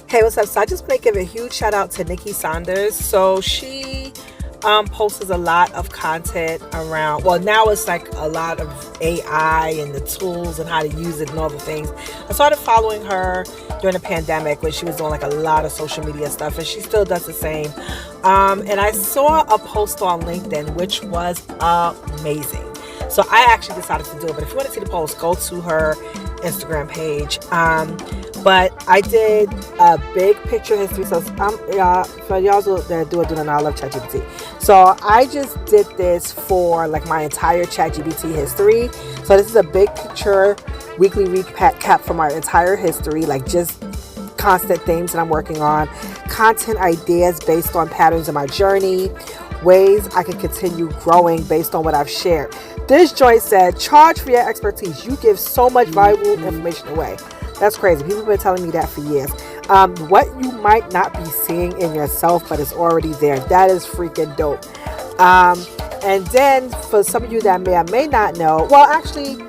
Hey, what's up? So I just want to give a huge shout out to Nikki Saunders. So she posts a lot of content around, well, now it's like a lot of AI and the tools and how to use it and all the things. I started following her during the pandemic when she was doing like a lot of social media stuff, and she still does the same. And I saw a post on LinkedIn which was amazing. So I actually decided to do it. But if you want to see the post, go to her Instagram page. But I did a big picture history. So for y'all that do it, I love ChatGPT. So I just did this for like my entire ChatGPT history. So this is a big picture weekly recap for my entire history, like just constant themes that I'm working on, content ideas based on patterns in my journey, ways I can continue growing based on what I've shared. This joint said, charge for your expertise. You give so much valuable information away. That's crazy. People have been telling me that for years. What you might not be seeing in yourself, but it's already there. That is freaking dope. And then for some of you that may or may not know, well, actually,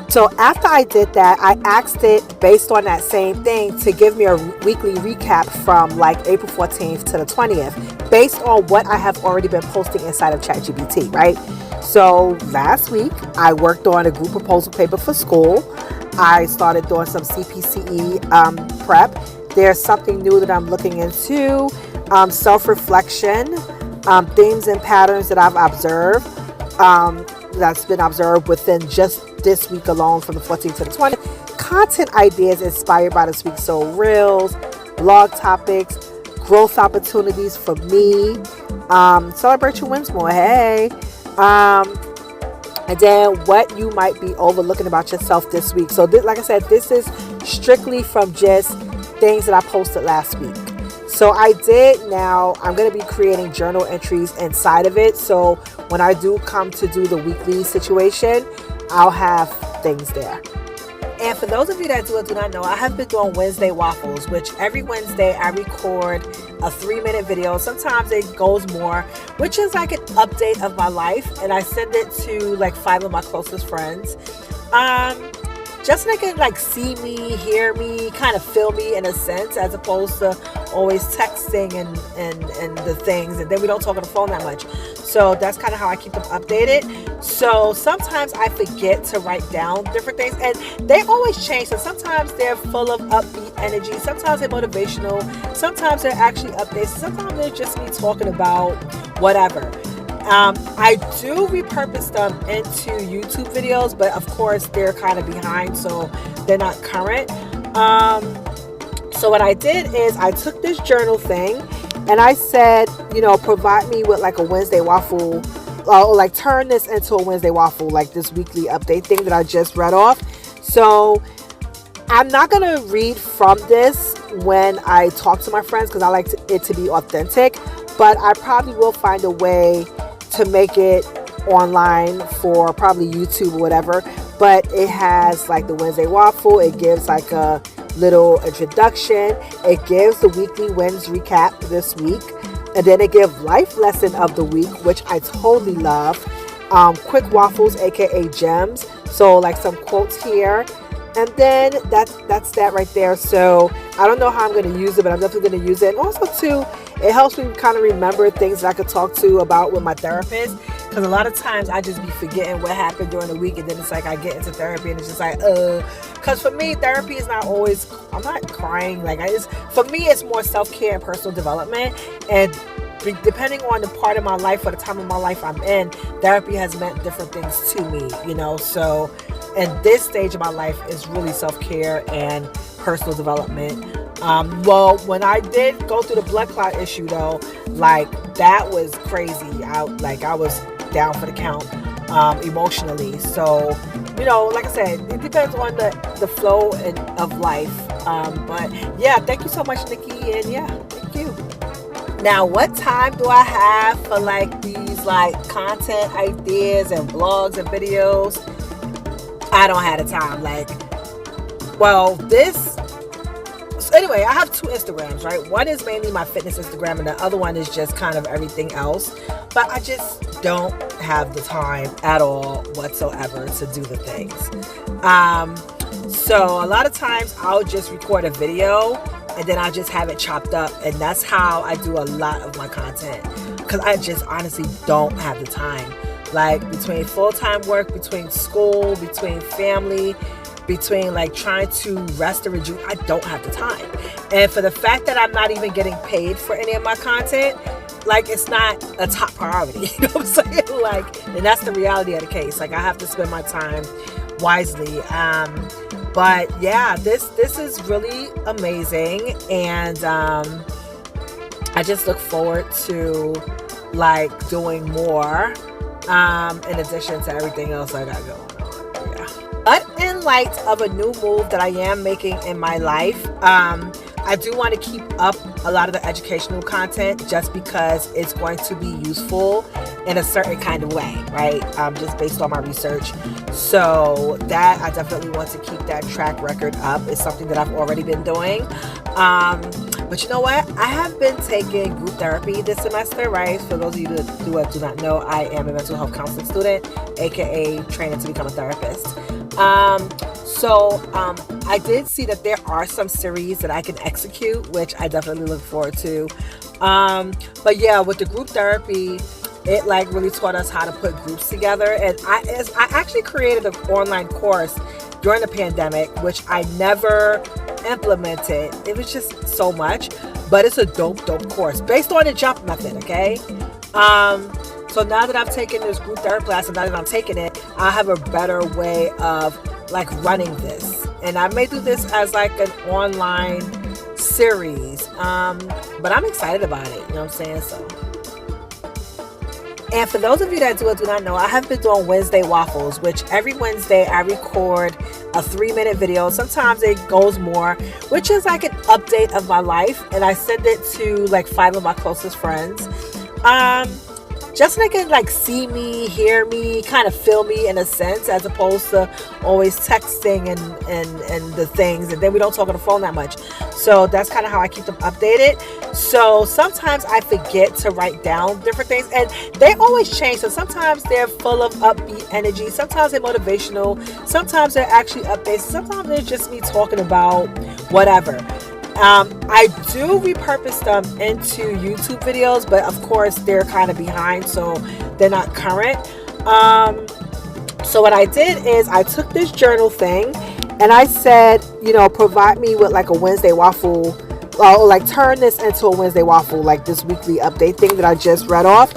so after I did that, I asked it based on that same thing to give me a weekly recap from like April 14th to the 20th, based on what I have already been posting inside of ChatGPT, right? So last week, I worked on a group proposal paper for school. I started doing some CPCE prep. There's something new that I'm looking into, self-reflection, themes and patterns that I've observed, that's been observed within just this week alone from the 14th to the 20th. Content ideas inspired by this week. So reels, blog topics, growth opportunities for me, celebrate your wins more. Hey. And then what you might be overlooking about yourself this week. So like I said, this is strictly from just things that I posted last week. So I did now, I'm going to be creating journal entries inside of it. So when I do come to do the weekly situation, I'll have things there. And for those of you that do or do not know, I have been doing Wednesday Waffles, which every Wednesday I record a 3-minute video. Sometimes it goes more, which is like an update of my life. And I send it to like 5 of my closest friends. Just so they can like see me, hear me, kind of feel me in a sense, as opposed to always texting and the things. And then we don't talk on the phone that much. So that's kind of how I keep them updated. So sometimes I forget to write down different things, and they always change. So sometimes they're full of upbeat energy. Sometimes they're motivational. Sometimes they're actually updates. Sometimes they're just me talking about whatever. I do repurpose them into YouTube videos, but of course they're kind of behind, so they're not current. So what I did is I took this journal thing and I said, provide me with like a Wednesday waffle, or like turn this into a Wednesday waffle, like this weekly update thing that I just read off. So I'm not going to read from this when I talk to my friends because I like it to be authentic, but I probably will find a way to make it online for probably YouTube or whatever. But it has like the Wednesday waffle. It gives like a little introduction. It gives the weekly wins recap this week. And then it gives life lesson of the week, which I totally love. Quick waffles, aka gems. So like some quotes here. And then that's that right there. So I don't know how I'm going to use it, but I'm definitely going to use it. And also too, it helps me kind of remember things that I could talk to about with my therapist. Because a lot of times I just be forgetting what happened during the week. And then it's like I get into therapy and it's just like, because for me, therapy is not always, I'm not crying. For me, it's more self-care and personal development. And depending on the part of my life or the time of my life I'm in, therapy has meant different things to me, So, and this stage of my life is really self-care and personal development. Well, when I did go through the blood clot issue though, like that was crazy. I was down for the count, emotionally. So, like I said, it depends on the flow of life. But yeah, thank you so much, Nikki. And yeah, thank you. Now, what time do I have for like these like content ideas and blogs and videos? I don't have the time. So anyway, I have 2 Instagrams, right? One is mainly my fitness Instagram, and the other one is just kind of everything else. But I just don't have the time at all whatsoever to do the things. So a lot of times I'll just record a video and then I just have it chopped up, and that's how I do a lot of my content, because I just honestly don't have the time. Like, between full-time work, between school, between family, between like trying to rest and rejuvenate, I don't have the time. And for the fact that I'm not even getting paid for any of my content, like, it's not a top priority. You know what I'm saying? Like, and that's the reality of the case. Like, I have to spend my time wisely. But yeah, this is really amazing, and I just look forward to like doing more, in addition to everything else I got going on. Yeah. But in light of a new move that I am making in my life, I do want to keep up a lot of the educational content, just because it's going to be useful in a certain kind of way, right? Just based on my research. So that, I definitely want to keep that track record up. It's something that I've already been doing. But you know what? I have been taking group therapy this semester, right? For those of you who do not know, I am a mental health counseling student, aka training to become a therapist. So I did see that there are some series that I can execute, which I definitely look forward to. But yeah, with the group therapy, it like really taught us how to put groups together. And I actually created an online course during the pandemic, which I never implemented. It was just so much, but it's a dope course based on the jump method. Okay. So now that I've taken this group therapy class, and now that I'm taking it, I have a better way of like running this. And I may do this as like an online series. But I'm excited about it. You know what I'm saying? So. And for those of you that do not know, I have been doing Wednesday Waffles, which every Wednesday I record a 3-minute video. Sometimes it goes more, which is like an update of my life. And I send it to like 5 of my closest friends. Just so they can like see me, hear me, kind of feel me in a sense, as opposed to always texting and the things, and then we don't talk on the phone that much. So that's kind of how I keep them updated. So sometimes I forget to write down different things, and they always change. So sometimes they're full of upbeat energy, sometimes they're motivational, sometimes they're actually updates, sometimes they're just me talking about whatever. I do repurpose them into YouTube videos, but of course they're kind of behind, so they're not current. So what I did is I took this journal thing and I said, you know, provide me with like a Wednesday waffle, or like turn this into a Wednesday waffle, like this weekly update thing that I just read off.